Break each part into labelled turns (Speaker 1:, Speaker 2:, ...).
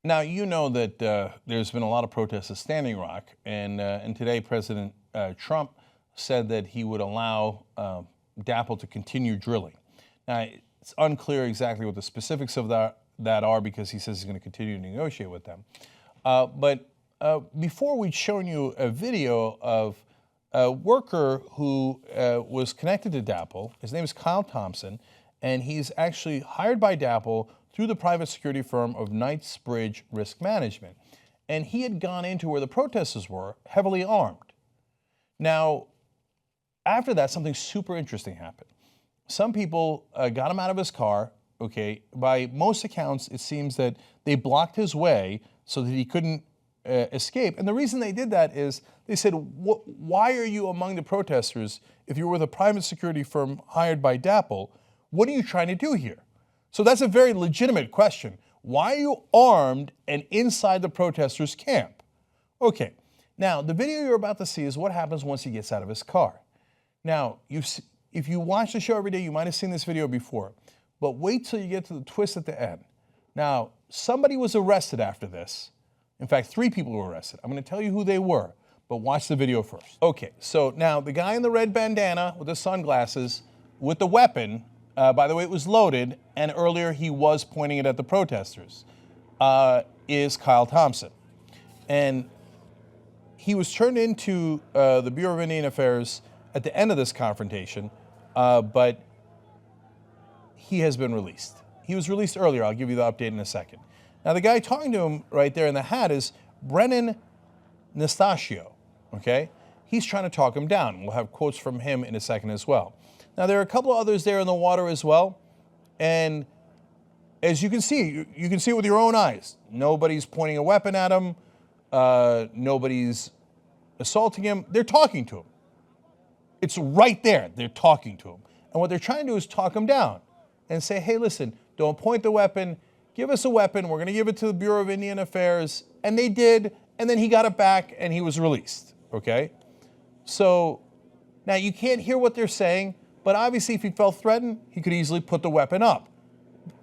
Speaker 1: Now, you know that there's been a lot of protests at Standing Rock, and today President Trump said that he would allow DAPL to continue drilling. Now, it's unclear exactly what the specifics of that are because he says he's going to continue to negotiate with them. But before, we'd shown you a video of a worker who was connected to DAPL. His name is Kyle Thompson, and he's actually hired by DAPL through the private security firm of Knightsbridge Risk Management. And he had gone into where the protesters were, heavily armed. Now, after that, something super interesting happened. Some people got him out of his car, okay? By most accounts, it seems that they blocked his way so that he couldn't escape. And the reason they did that is they said, why are you among the protesters if you're with a private security firm hired by DAPL? What are you trying to do here? So that's a very legitimate question. Why are you armed and inside the protesters' camp? Okay, now the video you're about to see is what happens once he gets out of his car. Now, if you watch the show every day, you might have seen this video before, but wait till you get to the twist at the end. Now, somebody was arrested after this. In fact, 3 people were arrested. I'm going to tell you who they were, but watch the video first. Okay, so now the guy in the red bandana with the sunglasses with the weapon, by the way, it was loaded, and earlier he was pointing it at the protesters, is Kyle Thompson. And he was turned into the Bureau of Indian Affairs at the end of this confrontation, but he has been released. He was released earlier. I'll give you the update in a second. Now, the guy talking to him right there in the hat is Brennan Nastacio, okay? He's trying to talk him down. We'll have quotes from him in a second as well. Now, there are a couple of others there in the water as well, and as you can see it with your own eyes. Nobody's pointing a weapon at him. Nobody's assaulting him. They're talking to him. It's right there. They're talking to him. And what they're trying to do is talk him down and say, hey, listen, don't point the weapon. Give us a weapon. We're going to give it to the Bureau of Indian Affairs. And they did, and then he got it back, and he was released, okay? So now you can't hear what they're saying, but obviously if he felt threatened, he could easily put the weapon up.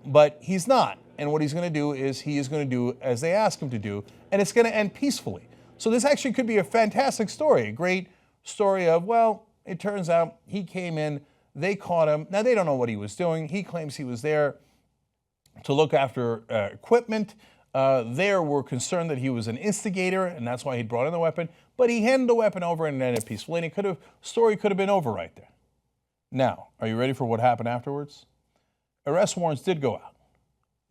Speaker 1: But he's not. And what he's going to do is he is going to do as they ask him to do, and it's going to end peacefully. So this actually could be a fantastic story, a great story of, well, it turns out he came in, they caught him. Now, they don't know what he was doing. He claims he was there to look after equipment. They were concerned that he was an instigator, and that's why he brought in the weapon. But he handed the weapon over and ended peacefully, and story could have been over right there. Now, are you ready for what happened afterwards? Arrest warrants did go out,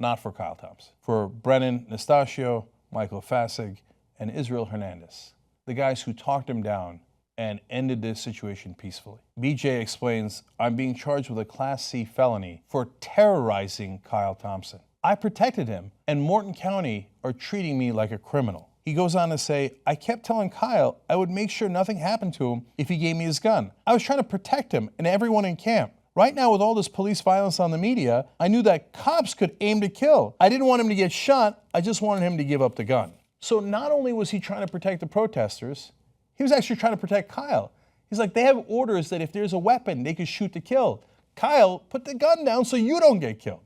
Speaker 1: not for Kyle Thompson, for Brennan Nastacio, Michael Fasig, and Israel Hernandez, the guys who talked him down and ended this situation peacefully. BJ explains, I'm being charged with a Class C felony for terrorizing Kyle Thompson. I protected him, and Morton County are treating me like a criminal. He goes on to say, I kept telling Kyle I would make sure nothing happened to him if he gave me his gun. I was trying to protect him and everyone in camp. Right now, with all this police violence on the media, I knew that cops could aim to kill. I didn't want him to get shot, I just wanted him to give up the gun. So not only was he trying to protect the protesters, he was actually trying to protect Kyle. He's like, they have orders that if there's a weapon, they could shoot to kill. Kyle, put the gun down so you don't get killed.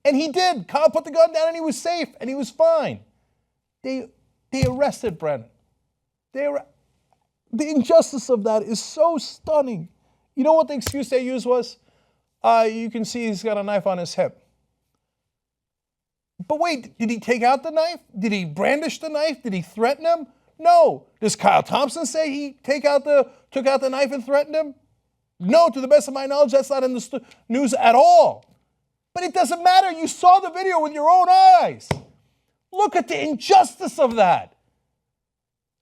Speaker 1: And he did. Kyle put the gun down and he was safe and he was fine. They arrested Brennan. The injustice of that is so stunning. You know what the excuse they used was? You can see he's got a knife on his hip. But wait, did he take out the knife? Did he brandish the knife? Did he threaten him? No. Does Kyle Thompson say he took out the knife and threatened him? No, to the best of my knowledge, that's not in the news at all. But it doesn't matter. You saw the video with your own eyes. Look at the injustice of that.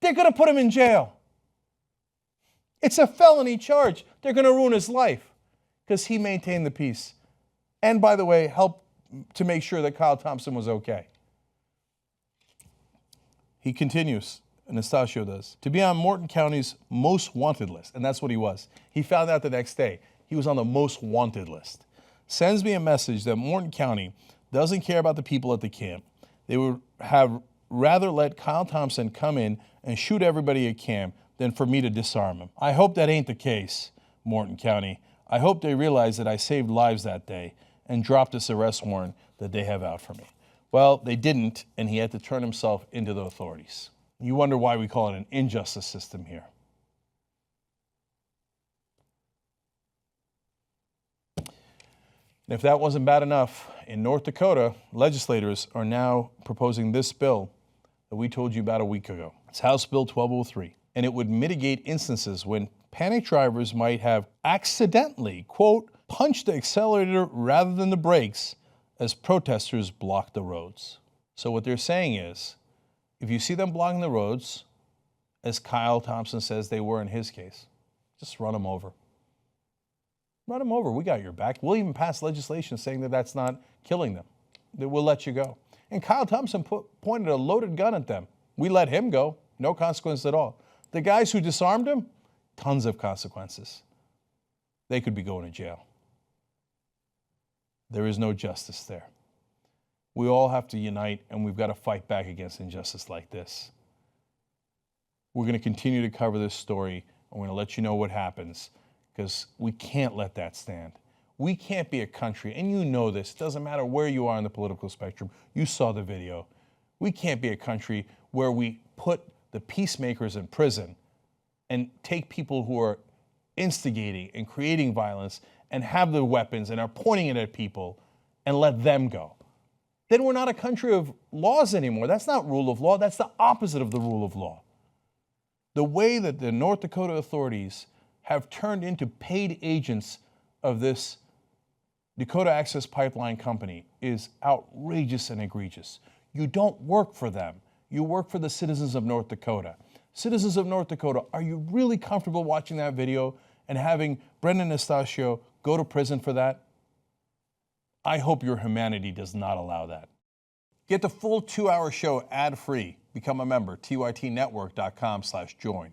Speaker 1: They're going to put him in jail. It's a felony charge. They're going to ruin his life because he maintained the peace. And by the way, helped to make sure that Kyle Thompson was okay. He continues, Nastacio does, to be on Morton County's most wanted list. And that's what he was. He found out the next day. He was on the most wanted list. Sends me a message that Morton County doesn't care about the people at the camp. They would have rather let Kyle Thompson come in and shoot everybody at camp than for me to disarm him. I hope that ain't the case, Morton County. I hope they realize that I saved lives that day and dropped this arrest warrant that they have out for me. Well, they didn't, and he had to turn himself into the authorities. You wonder why we call it an injustice system here. And if that wasn't bad enough, in North Dakota, legislators are now proposing this bill that we told you about a week ago. It's House Bill 1203, and it would mitigate instances when panicked drivers might have accidentally, quote, punched the accelerator rather than the brakes as protesters blocked the roads. So what they're saying is, if you see them blocking the roads, as Kyle Thompson says they were in his case, just run them over. Run them over. We got your back. We'll even pass legislation saying that that's not killing them, that we'll let you go. And Kyle Thompson pointed a loaded gun at them. We let him go. No consequence at all. The guys who disarmed him, tons of consequences. They could be going to jail. There is no justice there. We all have to unite, and we've got to fight back against injustice like this. We're going to continue to cover this story, and we're going to let you know what happens, because we can't let that stand. We can't be a country, and you know this, it doesn't matter where you are on the political spectrum. You saw the video. We can't be a country where we put the peacemakers in prison and take people who are instigating and creating violence and have the weapons and are pointing it at people and let them go. Then we're not a country of laws anymore. That's not rule of law. That's the opposite of the rule of law. The way that the North Dakota authorities have turned into paid agents of this Dakota Access Pipeline company is outrageous and egregious. You don't work for them. You work for the citizens of North Dakota. Citizens of North Dakota, are you really comfortable watching that video and having Brendan Nastacio go to prison for that? I hope your humanity does not allow that. Get the full 2-hour show ad-free. Become a member, tytnetwork.com/join.